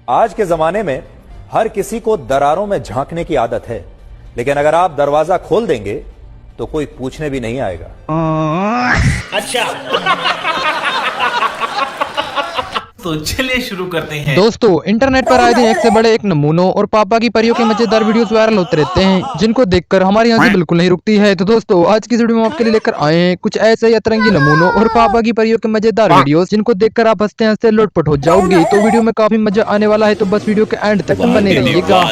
आज के जमाने में हर किसी को दरारों में झांकने की आदत है, लेकिन अगर आप दरवाजा खोल देंगे तो कोई पूछने भी नहीं आएगा। अच्छा तो चलिए शुरू करते हैं। दोस्तों, इंटरनेट पर आए दिन एक से बड़े एक नमूनों और पापा की परियों के मजेदार वीडियोस वायरल होते रहते हैं, जिनको देखकर हमारी हंसी बिल्कुल नहीं रुकती है। तो दोस्तों, आज की वीडियो में आपके लिए लेकर आए हैं कुछ ऐसे अतरंगी नमूनों और पापा की परियों के मजेदार वीडियोस, जिनको देखकर आप हंसते हंसते लोटपोट हो जाओगे। तो वीडियो में काफी मजा आने वाला है, तो बस वीडियो के एंड तक बने रहिएगा।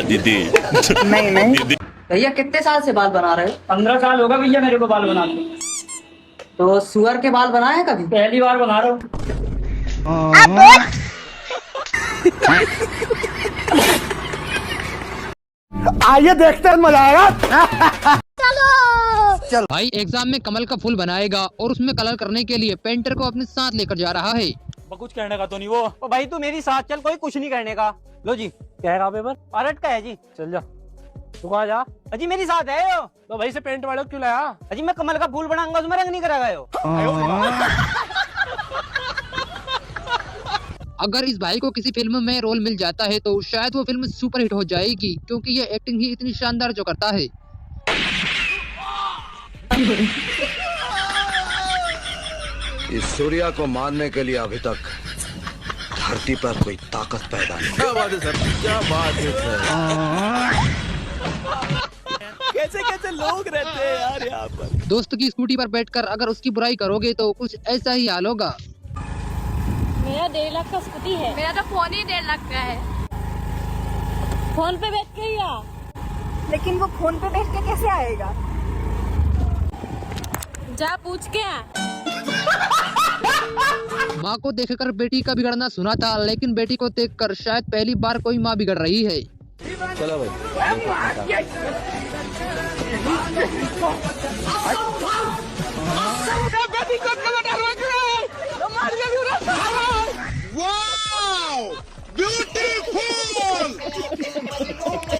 नहीं भैया, कितने साल से बाल बना रहे हो? 15 साल होगा भैया मेरे को बाल बनाते। तो सुअर के बाल बनाए कभी? पहली बार बना रहा हूँ। आइए देखते हैं, मजा आएगा। चलो भाई, एग्जाम में कमल का फूल बनाएगा और उसमें कलर करने के लिए पेंटर को अपने साथ लेकर जा रहा है। कुछ कहने का तो नहीं वो। तो भाई तू मेरी साथ चल, कोई कुछ नहीं करने का। लो जी, क्या है पेपर? पारट का है जी। चल जा, तू कहाँ जा? अजी मेरी साथ है यो। तो भाई से पेंट वाले क्यों लाया? अजी मैं कमल का फूल बनाऊंगा, उसमें रंग नहीं करागा यो। अगर इस भाई को किसी फिल्म में रोल मिल जाता है तो शायद वो फिल्म सुपरहिट हो जाएगी, क्योंकि ये एक्टिंग ही इतनी शानदार जो करता है। इस सूर्या को मारने के लिए अभी तक धरती पर कोई ताकत पैदा नहीं। क्या बात है सर, क्या बात है सर। कैसे कैसे लोग रहते हैं यार यहाँ पर। दोस्त की स्कूटी पर बैठकर अगर उसकी बुराई करोगे तो कुछ ऐसा ही हाल होगा। मेरा 1.5 लाख का स्कूटी है। मेरा तो फोन ही 1.5 लाख का है। फोन पे बैठ के ही आ। लेकिन वो फोन पे बैठ के कैसे आएगा? जा पूछ के आ। माँ को देखकर बेटी का बिगड़ना सुना था, लेकिन बेटी को देखकर शायद पहली बार कोई माँ बिगड़ रही है। चलो भाई,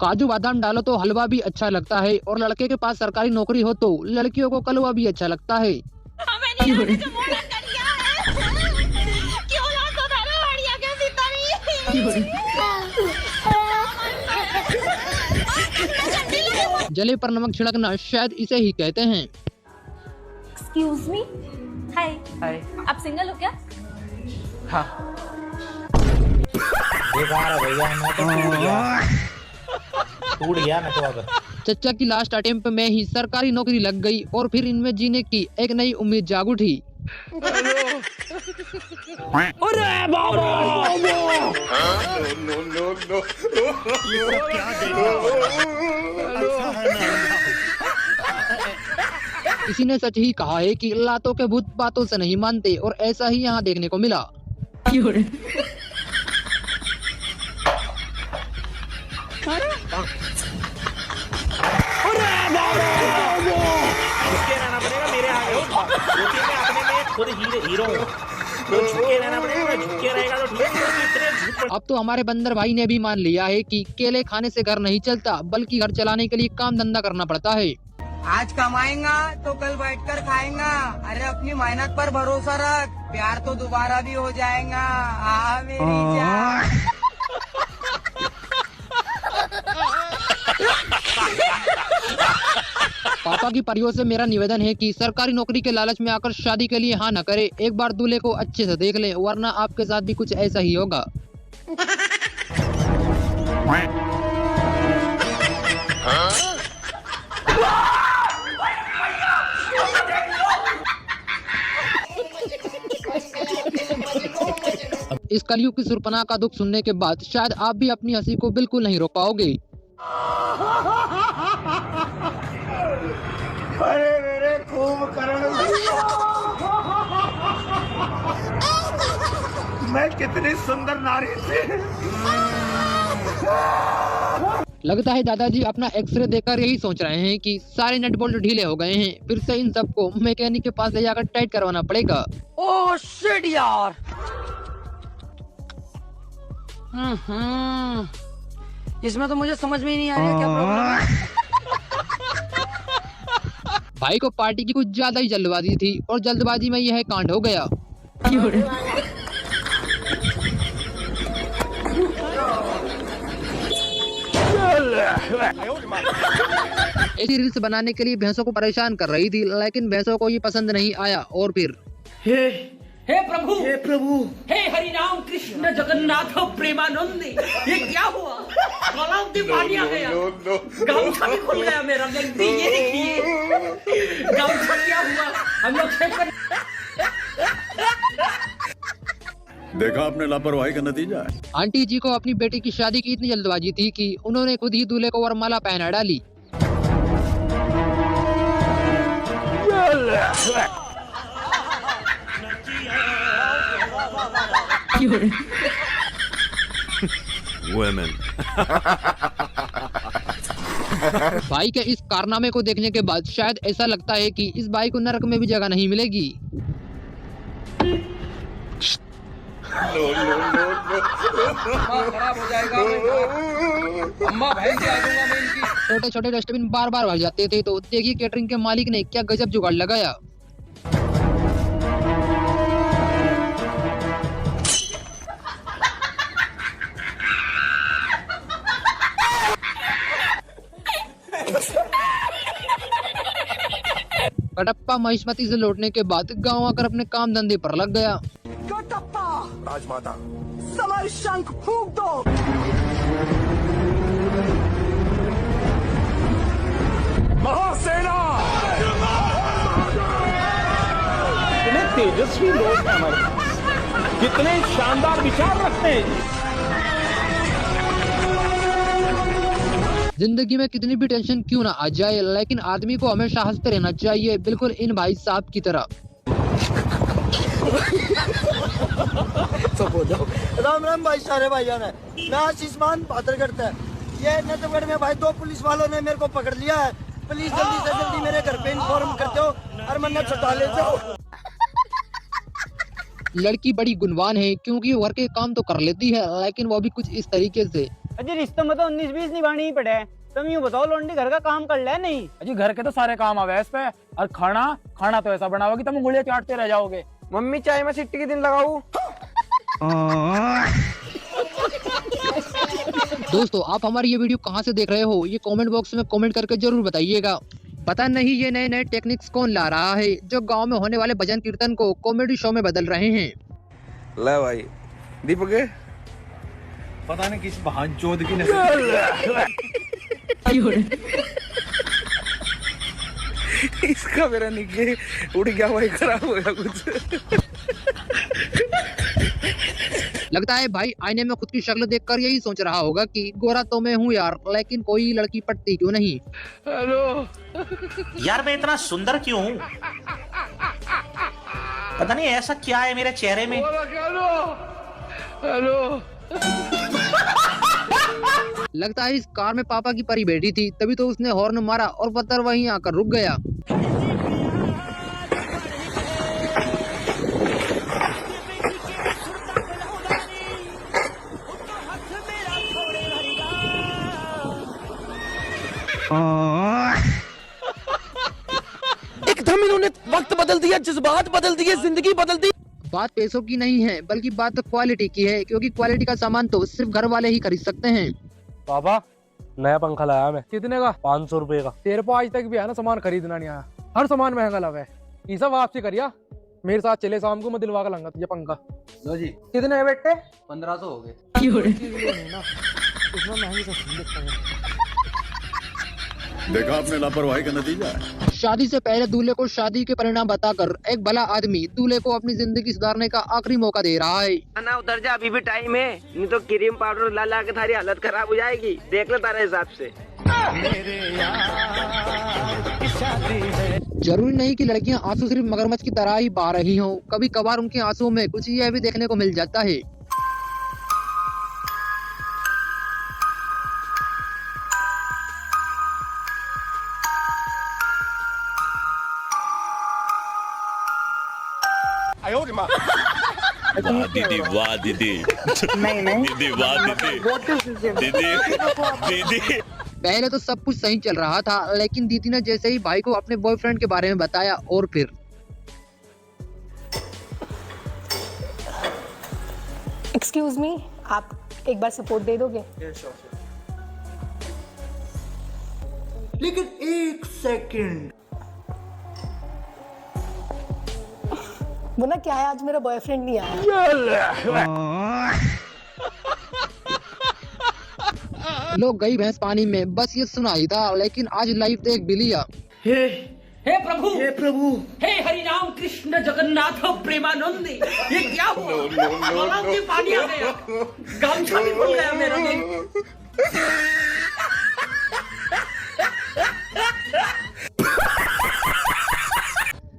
काजू बादाम डालो तो हलवा भी अच्छा लगता है, और लड़के के पास सरकारी नौकरी हो तो लड़कियों को कलवा भी अच्छा लगता है। जले पर नमक छिड़कना शायद इसे ही कहते हैं। एक्सक्यूज मी, हाय। हाय। आप सिंगल हो क्या? हाँ। बेकार है भैया, मैं तो टूट गया मैं तो। अब चचा की लास्ट अटेम्प्ट में ही सरकारी नौकरी लग गई और फिर इनमें जीने की एक नई उम्मीद जाग उठी। अरे बाबा, किसी ने सच ही कहा है कि लातों के भूत बातों से नहीं मानते, और ऐसा ही यहाँ देखने को मिला। रहना पड़ेगा मेरे आगे हो, क्योंकि मैं अपने में खुद हीरो हूँ। तो झुके रहना पड़ेगा, मैं झुके रहेगा तो ठीक है। अब तो हमारे बंदर भाई ने भी मान लिया है कि केले खाने से घर नहीं चलता, बल्कि घर चलाने के लिए काम धंधा करना पड़ता है। आज कमाएगा तो कल बैठकर खाएगा। अरे अपनी मेहनत पर भरोसा रख, प्यार तो दोबारा भी हो जाएगा। आ मेरी जान। पापा की परियों से मेरा निवेदन है कि सरकारी नौकरी के लालच में आकर शादी के लिए हाँ न करे। एक बार दूल्हे को अच्छे से देख ले, वरना आपके साथ भी कुछ ऐसा ही होगा। इस कलयुग की सुर्पना का दुख सुनने के बाद शायद आप भी अपनी हंसी को बिल्कुल नहीं रोक पाओगे। अरे मेरे खूब करण, मैं कितनी सुंदर नारी थी। लगता है दादाजी अपना एक्सरे देखकर यही सोच रहे हैं कि सारे नट बोल्ट ढीले हो गए हैं, फिर से इन सबको मैकेनिक के पास ले जाकर टाइट करवाना पड़ेगा। ओह शिट यार। इसमें तो मुझे समझ में ही नहीं आ रहा क्या प्रॉब्लम है। भाई को पार्टी की कुछ ज्यादा ही जल्दबाजी थी और जल्दबाजी में यह कांड हो गया। ऐसी रील्स बनाने के लिए भैंसों को परेशान कर रही थी, लेकिन भैंसों को ये पसंद नहीं आया और फिर हे प्रभु हे हरि राम कृष्ण जगन्नाथ प्रेमानंद, ये क्या हुआ? गलाव में पानी आ गया, गामछा भी खुल गया मेरा। गलती ये देखिए, गामछा क्या हुआ? हम लोग चेक कर। देखा आपने लापरवाही का नतीजा है। आंटी जी को अपनी बेटी की शादी की इतनी जल्दबाजी थी कि उन्होंने खुद ही दूल्हे को वरमाला पहना डाली। Women. भाई के इस कारनामे को देखने के बाद शायद ऐसा लगता है कि इस भाई को नरक में भी जगह नहीं मिलेगी। खराब हो जाएगा, अम्मा बहन से आ जाऊंगा मैं इनकी। छोटे छोटे डस्टबिन बार बार भर जाते थे, तो देखिए कैटरिंग के मालिक ने क्या गजब जुगाड़ लगाया। कटप्पा महिष्मती से लौटने के बाद गांव आकर अपने काम धंधे पर लग गया। कटप्पा राजमाता समय शंख फूंक दो। महासेना कितने तेजस्वी लोग हैं हमारे पास, कितने शानदार विचार रखते हैं। जिंदगी में कितनी भी टेंशन क्यों ना आ जाए, लेकिन आदमी को हमेशा हंसते रहना चाहिए, बिल्कुल इन भाई साहब की तरह। राम राम भाई, सारे भाइयों ने मैं आशीषमान पात्र करता है। ये नजफगढ़ में भाई 2 पुलिस वालों ने मेरे को पकड़ लिया है। प्लीज जल्दी से जल्दी मेरे घर पे इन्फॉर्म कर दो और मन्नत छुटा ले जाओ। लड़की बड़ी गुणवान है क्योंकि वो घर के काम तो कर लेती है, लेकिन वो भी कुछ इस तरीके से। अजी रिश्तों में तो 19-20 निभानी ही पड़े। तुम यूँ बताओ, लौंडी घर का काम कर ले नहीं? अजी घर के तो सारे काम आवे इस पे, और खाना तो ऐसा बनाओगे तुम उंगलियां चाटते रह जाओगे। मम्मी चाय में सिट्टी के दिन लगाऊं? दोस्तों, आप हमारी ये वीडियो कहाँ से देख रहे हो, ये कमेंट बॉक्स में कमेंट करके जरूर बताइएगा। पता नहीं ये नए नए टेक्निक्स कौन ला रहा है, जो गांव में होने वाले भजन कीर्तन को कॉमेडी शो में बदल रहे हैं। ले भाई दीपक, पता नहीं किस बहान चोद की नस्ल। इसका मेरा निके उड़ गया भाई, खराब हो गया कुछ। लगता है भाई आईने में खुद की शक्ल देखकर यही सोच रहा होगा कि गोरा तो मैं हूँ यार, लेकिन कोई लड़की पटती क्यों नहीं। हेलो यार मैं इतना सुंदर क्यों हूँ? पता नहीं ऐसा क्या है मेरे चेहरे में। हेलो लगता है इस कार में पापा की परी बैठी थी, तभी तो उसने हॉर्न मारा और पत्थर वहीं आकर रुक गया। एकदम इन्होंने वक्त बदल दिया, जज्बात बदल दिए, जिंदगी बदल दी। बात पैसों की नहीं है, बल्कि बात क्वालिटी की है, क्योंकि क्वालिटी का सामान तो सिर्फ घर वाले ही खरीद सकते हैं। पापा नया पंखा लाया मैं। कितने का? 500 रुपए का। तेरे को आज तक भी है ना सामान खरीदना नहीं आया, हर सामान महंगा लगा है। ये सब आपसे करिया, मेरे साथ चले शाम को, मैं दिलवा कर लाऊंगा तुझे पंखा। लो जी। कितने है बेटे? 1500 हो गए। देखा आपने लापरवाही का नतीजा है। शादी से पहले दूल्हे को शादी के परिणाम बताकर एक भला आदमी दूल्हे को अपनी जिंदगी सुधारने का आखिरी मौका दे रहा है। ना उतर जा, अभी भी टाइम है, नहीं तो क्रीम पाउडर ला ला के थारी हालत खराब हो जाएगी। देख ले तारे हिसाब से। जरूरी नहीं कि लड़कियां आंसू सिर्फ मगरमच्छ की तरह ही बहा रही हों, कभी कभार उनके आंसू में कुछ यह भी देखने को मिल जाता है। वाह दीदी, वाह दीदी, दीदी वाह दीदी, दीदी। पहले तो सब कुछ सही चल रहा था, लेकिन दीदी ने जैसे ही भाई को अपने बॉयफ्रेंड के बारे में बताया और फिर एक्सक्यूज मी, आप एक बार सपोर्ट दे दोगे? लेकिन एक सेकंड। वो ना क्या है, आज मेरा बॉयफ्रेंड नहीं आया। लोग गई भैंस पानी में, बस ये सुना ही था, लेकिन आज लाइव देख भी लिया। हे प्रभु, हे प्रभु, हे हरि राम कृष्ण जगन्नाथ प्रेमानंद, ये क्या हुआ? गला में पानी आ गया, गामछा भी खुल गया मेरा।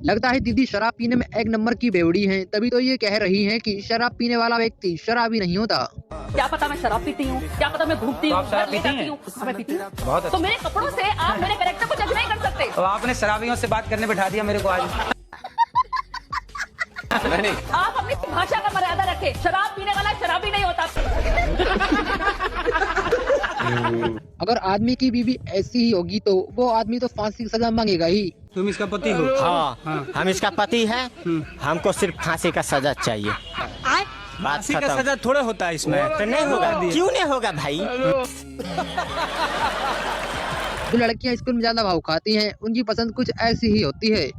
लगता है दीदी शराब पीने में एक नंबर की बेवड़ी हैं, तभी तो ये कह रही हैं कि शराब पीने वाला व्यक्ति शराबी नहीं होता। क्या पता मैं शराब पीती हूँ, क्या पता मैं घूमती हूँ, शराब पीती हैं? मैं पीती हूँ। तो मेरे कपड़ों से आप मेरे कैरेक्टर को जज नहीं कर सकते। तो आपने शराबियों से बात करने बैठा दिया मेरे को आज। आप अपनी भाषा का मर्यादा रखें। शराब पीने वाला शराबी नहीं होता। अगर आदमी की बीवी ऐसी ही होगी तो वो आदमी तो फांसी की सजा मांगेगा ही। तुम इसका पति हो? हाँ, हम इसका पति है। हमको सिर्फ फांसी का सजा चाहिए। फांसी का सजा थोड़ा होता है इसमें। तो नहीं होगा, क्यों नहीं होगा भाई? जो लड़कियां स्कूल में ज्यादा भाव खाती हैं, उनकी पसंद कुछ ऐसी ही होती है।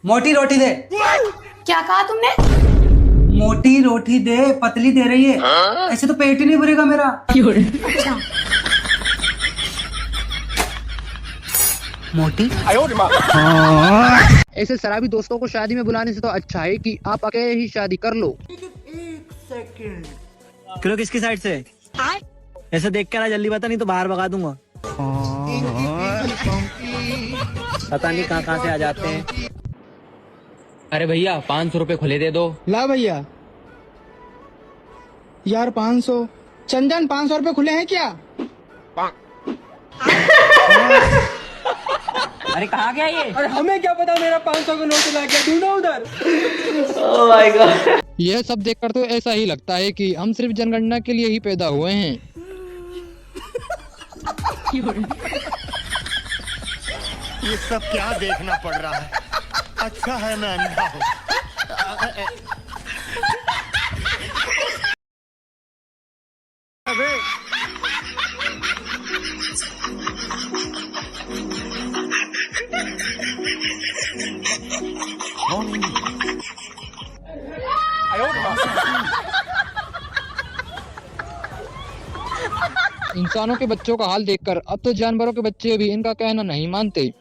मोटी रोटी दे। क्या कहा तुमने? मोटी रोटी दे, पतली दे रही है। ऐसे तो पेट ही नहीं भरेगा मेरा। अच्छा। मोटी? ऐसे शराबी दोस्तों को शादी में बुलाने से तो अच्छा है कि आप अकेले ही शादी कर लो। एक सेकंड। क्यों, किसकी साइड से? ऐसे देख कर जल्दी बता, नहीं तो बाहर भगा दूंगा। पता नहीं कहाँ से आ जाते हैं। अरे भैया 500 रुपए खुले दे दो। ला भैया। यार 500 चंदन, 500 रुपए खुले हैं क्या? अरे कहाँ गया ये? अरे हमें क्या पता, मेरा 500 का नोट ला गया, ढूंढो उधर। Oh my God. यह सब देखकर तो ऐसा ही लगता है कि हम सिर्फ जनगणना के लिए ही पैदा हुए हैं। ये सब क्या देखना पड़ रहा है? अच्छा है मैं अंधा हूँ। इंसानों के बच्चों का हाल देखकर अब तो जानवरों के बच्चे भी इनका कहना नहीं मानते।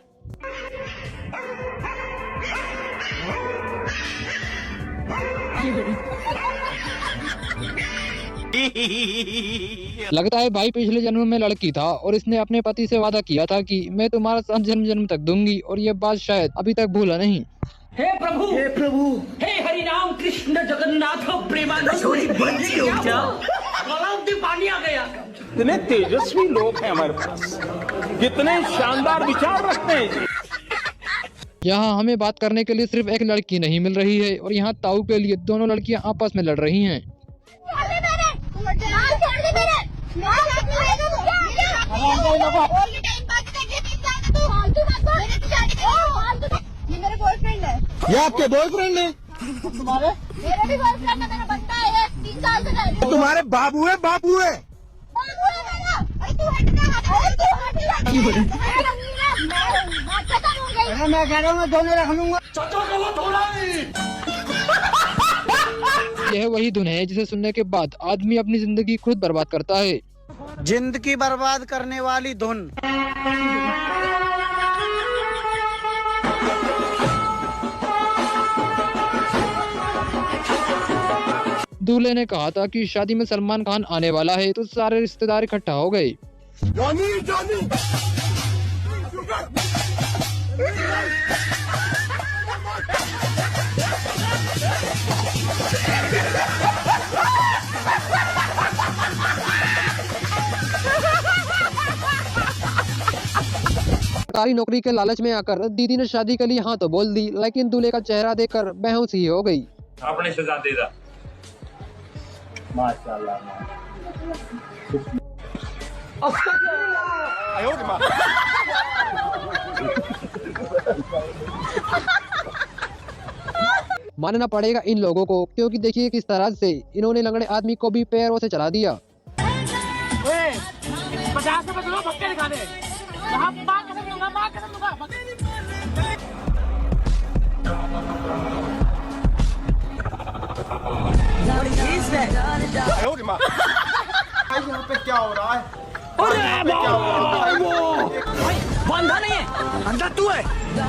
लगता है भाई पिछले जन्म में लड़की था और इसने अपने पति से वादा किया था कि मैं तुम्हारा साथ जन्म जन्म तक दूंगी, और ये बात शायद अभी तक भूला नहीं। हे प्रभु, हे प्रभु, हे हरि राम कृष्ण जगन्नाथ प्रेमानंद, गला में पानी आ गया। कितने तेजस्वी लोग हैं हमारे पास, कितने शानदार विचार रखते हैं। यहाँ हमें बात करने के लिए सिर्फ एक लड़की नहीं मिल रही है, और यहाँ ताऊ के लिए दोनों लड़कियाँ आपस में लड़ रही हैं। ये मेरे बॉयफ्रेंड है। ये आपके बॉयफ्रेंड है? तुम्हारे? मेरा भी बॉयफ्रेंड है, मेरा बनता है, ये 3 साल से रह रही है। तुम्हारे बाबू है? बाबू है? बाबू है मेरा। अरे तू हटना, अरे तू हटना। मैं कह रहा हूँ मैं दोनों रख लूंगा। यह वही धुन है जिसे सुनने के बाद आदमी अपनी जिंदगी खुद बर्बाद करता है। जिंदगी बर्बाद करने वाली धुन। दूल्हे ने कहा था कि शादी में सलमान खान आने वाला है, तो सारे रिश्तेदार इकट्ठा हो गए। सरकारी नौकरी के लालच में आकर दीदी ने शादी के लिए हाँ तो बोल दी, लेकिन दूल्हे का चेहरा देखकर बेहोश ही हो गई। आपने सजा दे दा। माशाल्लाह। मानना पड़ेगा इन लोगों को, क्योंकि देखिए किस तरह से इन्होंने लंगड़े आदमी को भी पैरों से चला दिया। 50 रुपए दो, भक्के दिखा दे। माँ कसम दूंगा, माँ कसम दूंगा। यहाँ पे क्या हो रहा है? वो अंधा नहीं है, अंधा तू है,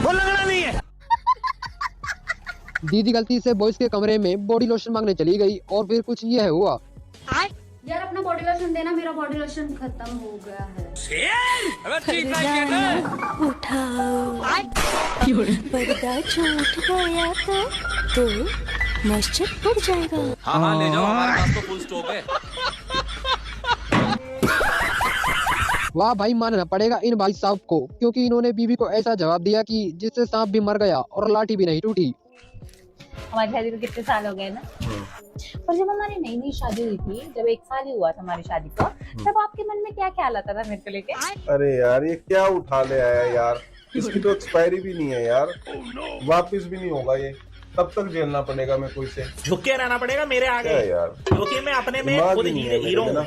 वो लंगड़ा नहीं है। दीदी गलती से बॉयज के कमरे में बॉडी लोशन मांगने चली गई और फिर कुछ ये है हुआ। यार अपना बॉडी लोशन देना, मेरा बॉडी लोशन खत्म हो गया है। पर्दा छूट गया तो मस्जिद पड़ जाएगा। हाँ ले जाओ, हमारे पास तो फुल स्टॉक है। वाह भाई, मानना पड़ेगा इन भाई साहब को, क्योंकि इन्होंने बीवी को ऐसा जवाब दिया कि जिससे सांप भी मर गया और लाठी भी नहीं टूटी। हमारी शादी को कितने साल हो गए ना, और जब हमारी नई नई शादी हुई थी, जब 1 साल ही हुआ था हमारी शादी को, तब आपके मन में क्या ख्याल आता था मेरे को लेके? अरे यार ये क्या उठा ले आया यार, इसकी तो एक्सपायरी भी नहीं है यार, वापिस भी नहीं होगा ये, तब तक झेलना पड़ेगा मेरे को इसे, झुक के रहना पड़ेगा मेरे आगे यार, क्योंकि मैं अपने में खुद हीरो हूँ।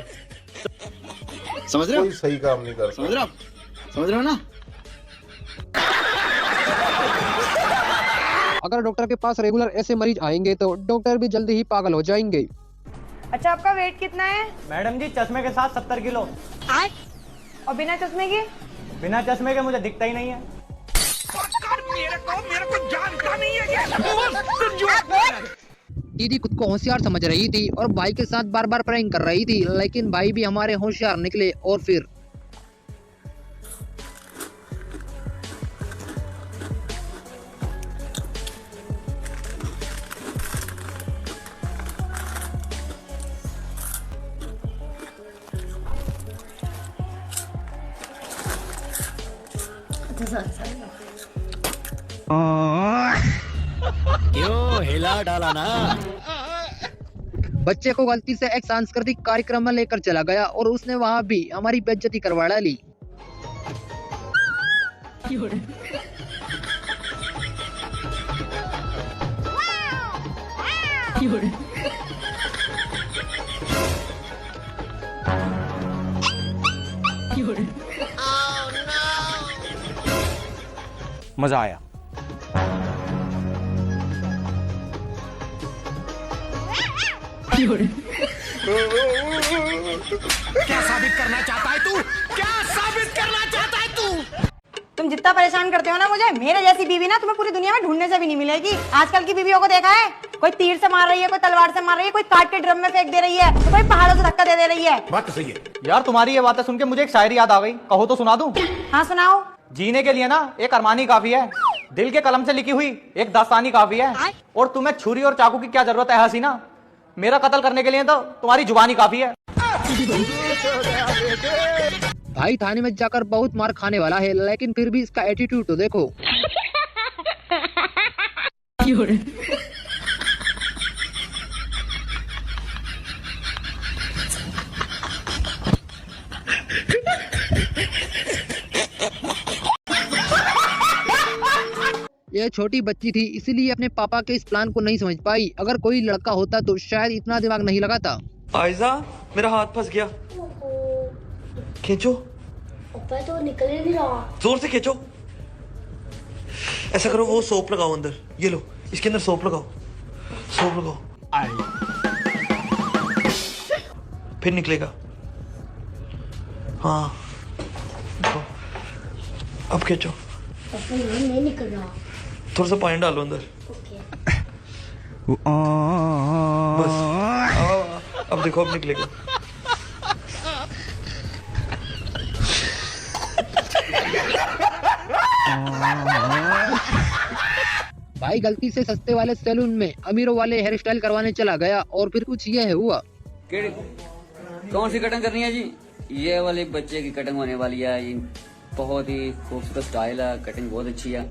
समझ रहे हो? कोई सही काम नहीं कर, समझ रहे हो ना? अगर डॉक्टर के पास रेगुलर ऐसे मरीज आएंगे तो डॉक्टर भी जल्दी ही पागल हो जाएंगे। अच्छा, आपका वेट कितना है? मैडम जी चश्मे के साथ 70 किलो। और बिना चश्मे के? बिना चश्मे के मुझे दिखता ही नहीं है। मेरे को जानता नहीं है। दीदी खुद को होशियार समझ रही थी और भाई के साथ बार बार प्रैंक कर रही थी, लेकिन भाई भी हमारे होशियार निकले और फिर क्यों हिला डाला ना? बच्चे को गलती से एक सांस्कृतिक कार्यक्रम में लेकर चला गया और उसने वहाँ भी हमारी बेइज्जती करवा डाली। मजा आया। क्या साबित करना चाहता है तू? क्या साबित करना चाहता है तू? तुम जितना परेशान करते हो ना मुझे, मेरे जैसी बीवी ना तुम्हें पूरी दुनिया में ढूंढने से भी नहीं मिलेगी। आजकल की बीवियों को देखा है, कोई तीर से मार रही है, कोई तलवार से मार रही है, कोई काट के ड्रम में फेंक दे रही है, तो कोई पहाड़ों से धक्का दे रही है। बात तो सही है यार तुम्हारी ये बातें सुन के मुझे एक शायरी याद आ गई, कहो तो सुना दूं? हाँ सुनाओ। जीने के लिए ना एक अरमानी काफी है, दिल के कलम से लिखी हुई एक दास्तानी काफी है, और तुम्हें छुरी और चाकू की क्या जरूरत है हसीना, मेरा कत्ल करने के लिए तो तुम्हारी जुबानी काफी है। भाई थाने में जाकर बहुत मार खाने वाला है, लेकिन फिर भी इसका एटीट्यूड तो देखो। ये छोटी बच्ची थी, इसीलिए अपने पापा के इस प्लान को नहीं समझ पाई। अगर कोई लड़का होता तो शायद इतना दिमाग नहीं लगाता। आयजा मेरा हाथ फंस गया, खींचो। ऊपर तो निकल ही नहीं रहा। जोर से खींचो। ऐसा करो, वो सोप लगाओ अंदर, ये लो इसके अंदर सोप लगाओ, सोप लगाओ, फिर निकलेगा। हाँ अब खींचो। नहीं निकल रहा। थोड़ा सा पानी डालो अंदर। बस अब देखो, अब निकलेगा। भाई गलती से सस्ते वाले सैलून में अमीरों वाले हेयर स्टाइल करवाने चला गया और फिर कुछ ये है हुआ। कौन सी कटिंग करनी है जी? ये वाली बच्चे की कटिंग होने वाली है, ये बहुत ही खूबसूरत स्टाइल है, कटिंग बहुत अच्छी है,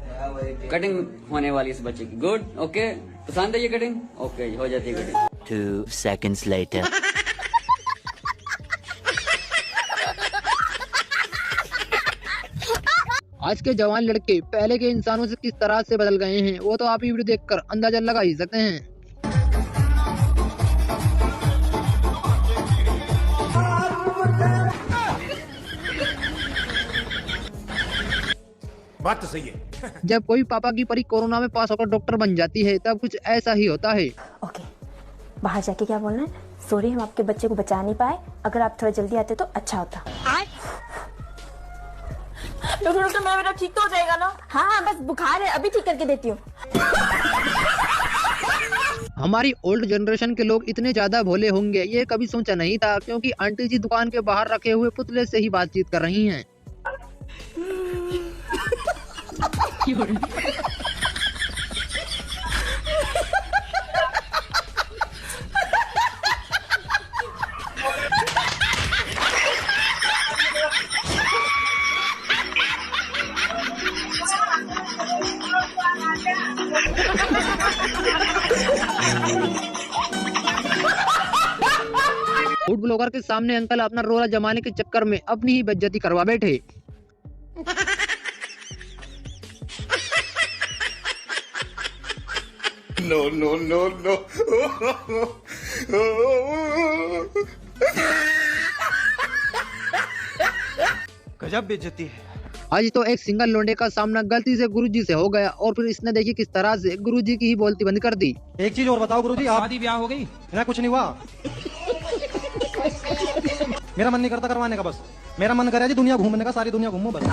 कटिंग होने वाली है इस बच्चे की। गुड, ओके, पसंद है ये कटिंग? ओके, हो जाती है कटिंग। 2 seconds later. आज के जवान लड़के पहले के इंसानों से किस तरह से बदल गए हैं वो तो आप ही वीडियो देखकर अंदाजा लगा ही सकते हैं। बात तो सही है। जब कोई पापा की परी कोरोना में पास होकर डॉक्टर बन जाती है तब कुछ ऐसा ही होता है। ओके, बाहर जाके क्या बोलना है? सॉरी, हम आपके बच्चे को बचा नहीं पाए, अगर आप थोड़ा जल्दी आते तो अच्छा होता। डॉक्टर मेरा ठीक तो हो जाएगा ना? हाँ, बस बुखार है, अभी ठीक करके देती हूँ। हमारी ओल्ड जनरेशन के लोग इतने ज्यादा भोले होंगे ये कभी सोचा नहीं था, क्योंकि आंटी जी दुकान के बाहर रखे हुए पुतले से ही बातचीत कर रही हैं। फूड ब्लॉगर के सामने अंकल अपना रोला जमाने के चक्कर में अपनी ही बेइज्जती करवा बैठे। No no no no. गजब बेइज्जती है। आज तो एक सिंगल लोंडे का सामना गलती से गुरुजी से हो गया और फिर इसने देखी किस तरह से गुरुजी की ही बोलती बंद कर दी। एक चीज और बताओ गुरुजी, आप शादी ब्याह हो गई ना? कुछ नहीं हुआ। मेरा मन नहीं करता करवाने का, बस मेरा मन करे जी दुनिया घूमने का, सारी दुनिया घूमो बस।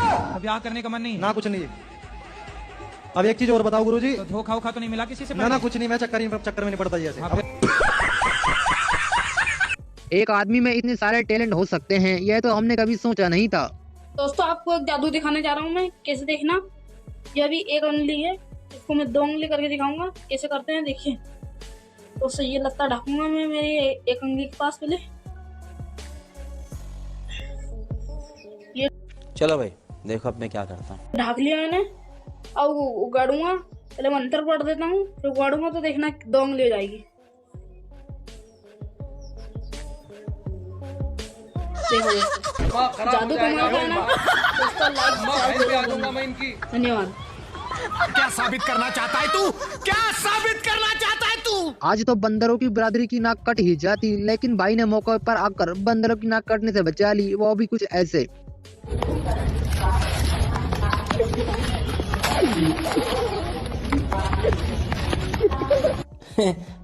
ब्याह करने का मन नहीं ना? कुछ नहीं। अब एक चीज और बताओ गुरुजी, तो धोखा वोखा तो नहीं मिला किसी से? ना कुछ नहीं, मैं चक्कर में नहीं पड़ता जी ऐसे। एक आदमी में इतने सारे टैलेंट हो सकते हैं यह तो हमने कभी सोचा नहीं था। दोस्तों, आपको एक जादू दिखाने जा रहा हूँ मैं, कैसे देखना। ये अभी एक उंगली है, इसको मैं 2 उंगली करके दिखाऊंगा कैसे करते हैं, देखिए। तो ये लत्ता ढाकूंगा मैं मेरी एक उंगली के पास पहले। ये चलो भाई देखो अब मैं क्या करता हूँ। ढाक लिया मैंने, अब उगाड़ूंगा। पहले मंत्र पढ़ देता हूँ, फिर उगाड़ूंगा तो देखना 2 उंगली हो जाएगी। जादू कमाल का है ना। धन्यवाद। क्या साबित करना चाहता है तू? क्या साबित करना चाहता है तू? आज तो बंदरों की बिरादरी की नाक कट ही जाती, लेकिन भाई ने मौके पर आकर बंदरों की नाक कटने से बचा ली, वो भी कुछ ऐसे।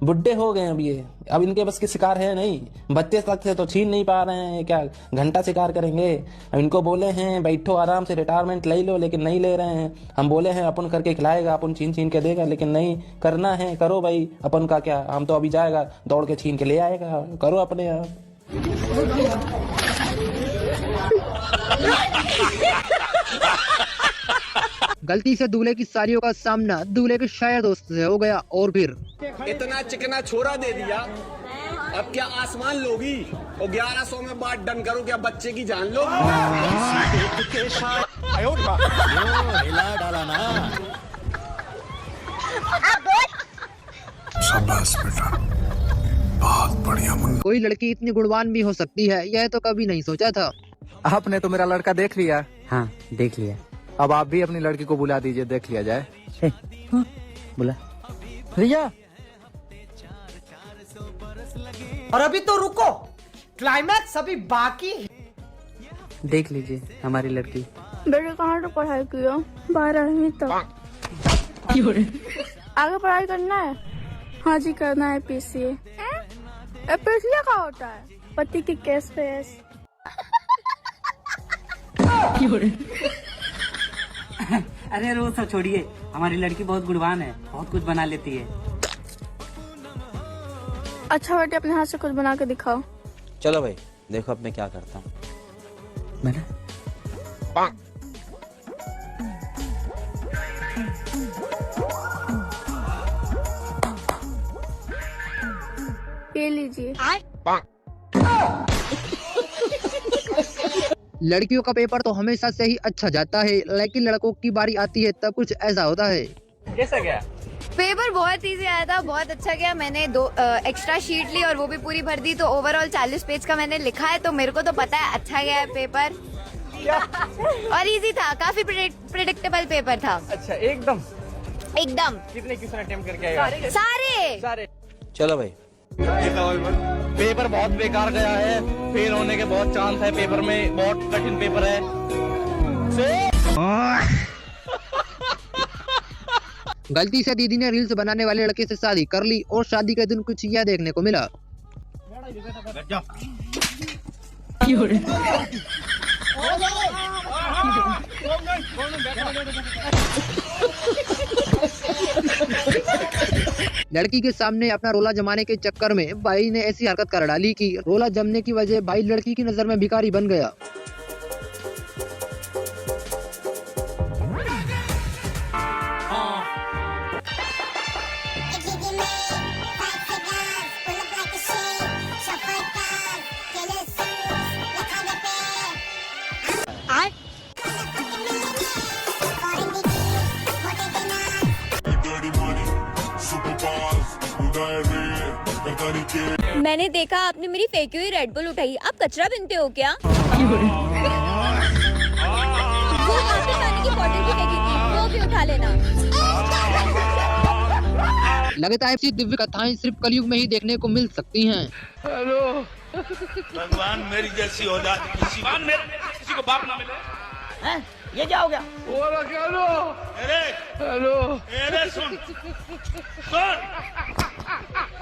बुड्ढे हो गए अब ये, अब इनके बस के शिकार है नहीं। बच्चे तक से तो छीन नहीं पा रहे हैं, क्या घंटा शिकार करेंगे? अब इनको बोले हैं बैठो आराम से रिटायरमेंट ले लो, लेकिन नहीं ले रहे हैं। हम बोले हैं अपन करके खिलाएगा, अपन छीन छीन के देगा, लेकिन नहीं करना है करो भाई। अपन का क्या, हम तो अभी जाएगा दौड़ के छीन के ले आएगा, करो अपने आप। गलती से दूल्हे की साड़ियों का सामना दूल्हे के शायर दोस्त से हो गया और फिर इतना चिकना छोरा दे दिया, अब क्या आसमान लोगी? और 1100 में बात डन करो, क्या बच्चे की जान लो? डाला ना। शाबाश बेटा, बहुत बढ़िया मुन्ना। कोई लड़की इतनी गुणवान भी हो सकती है यह तो कभी नहीं सोचा था। आपने तो मेरा लड़का देख लिया। हाँ देख लिया। अब आप भी अपनी लड़की को बुला दीजिए, देख लिया जाए। बुला भैया। और अभी तो रुको, क्लाइमैक्स अभी बाकी। देख लीजिए हमारी लड़की। बेटे कहाँ तक पढ़ाई किया? 12वीं तक। आगे पढ़ाई करना है? हाँ जी करना है। PCA। PCA क्या होता है? पति की केस पे। अरे वो सब छोड़िए, हमारी लड़की बहुत गुणवान है, बहुत कुछ बना लेती है। अच्छा बेटे, अपने हाथ से कुछ बना के दिखाओ। चलो भाई देखो अब मैं क्या करता हूँ। ये लीजिए। लड़कियों का पेपर तो हमेशा से ही अच्छा जाता है, लेकिन लड़कों की बारी आती है तब कुछ ऐसा होता है। कैसा गया पेपर? बहुत इजी आया था, बहुत अच्छा गया। मैंने 2 एक्स्ट्रा शीट ली और वो भी पूरी भर दी, तो ओवरऑल 40 पेज का मैंने लिखा है, तो मेरे को तो पता है अच्छा गया है पेपर। और इजी था, काफी प्रेडिक्टेबल पेपर था। अच्छा एकदम एकदम। कितने क्वेश्चन अटेम्प्ट करके आएगा? सारे। चलो भाई, पेपर बहुत बेकार गया है, फेल होने के बहुत चांस है, पेपर में बहुत कठिन पेपर है। गलती से दीदी ने रील्स बनाने वाले लड़के से शादी कर ली और शादी के दिन कुछ यह देखने को मिला। लड़की के सामने अपना रोला जमाने के चक्कर में भाई ने ऐसी हरकत कर डाली कि रोला जमने की वजह भाई लड़की की नजर में भिखारी बन गया। मैंने देखा आपने मेरी फेंकी हुई रेड बुल उठाई, आप कचरा बिनते हो क्या? वो आपने पानी की बोतल भी फेंकी थी, वो भी उठा लेना। लगता है ऐसी दिव्य कथाएं सिर्फ कलयुग में ही देखने को मिल सकती हैं। हेलो भगवान, मेरी जैसी औलाद किसी को बाप ना मिले। हैं? ये क्या हो गया? हेलो सुन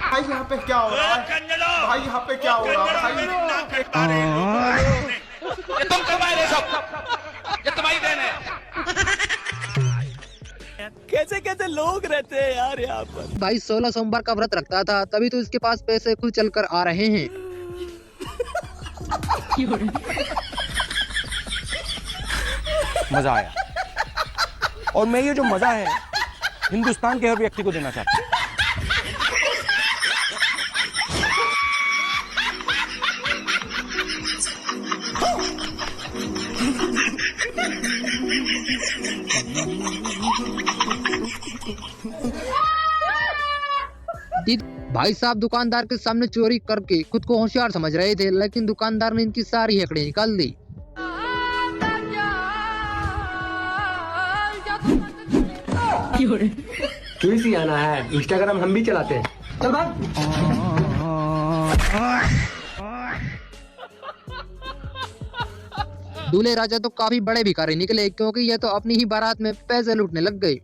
भाई यहाँ पे क्या हो रहा है? भाई यहाँ पे क्या हो रहा है? ये तुम कमाए रहे सब, ये तुम्हारी देन है। कैसे कैसे लोग रहते हैं यार यहाँ पर। भाई 16 सोमवार का व्रत रखता था, तभी तो इसके पास पैसे खुद चल कर आ रहे हैं। मजा आया, और मैं ये जो मजा है हिंदुस्तान के हर व्यक्ति को देना चाहता हूँ। भाई साहब दुकानदार के सामने चोरी करके खुद को होशियार समझ रहे थे, लेकिन दुकानदार ने इनकी सारी हेकड़े निकाल दी। क्यों सी आना है, इंस्टाग्राम हम भी चलाते हैं। चल भाग। दूल्हे राजा तो काफी बड़े भिखारी निकले, क्योंकि ये तो अपनी ही बारात में पैसे लूटने लग गए।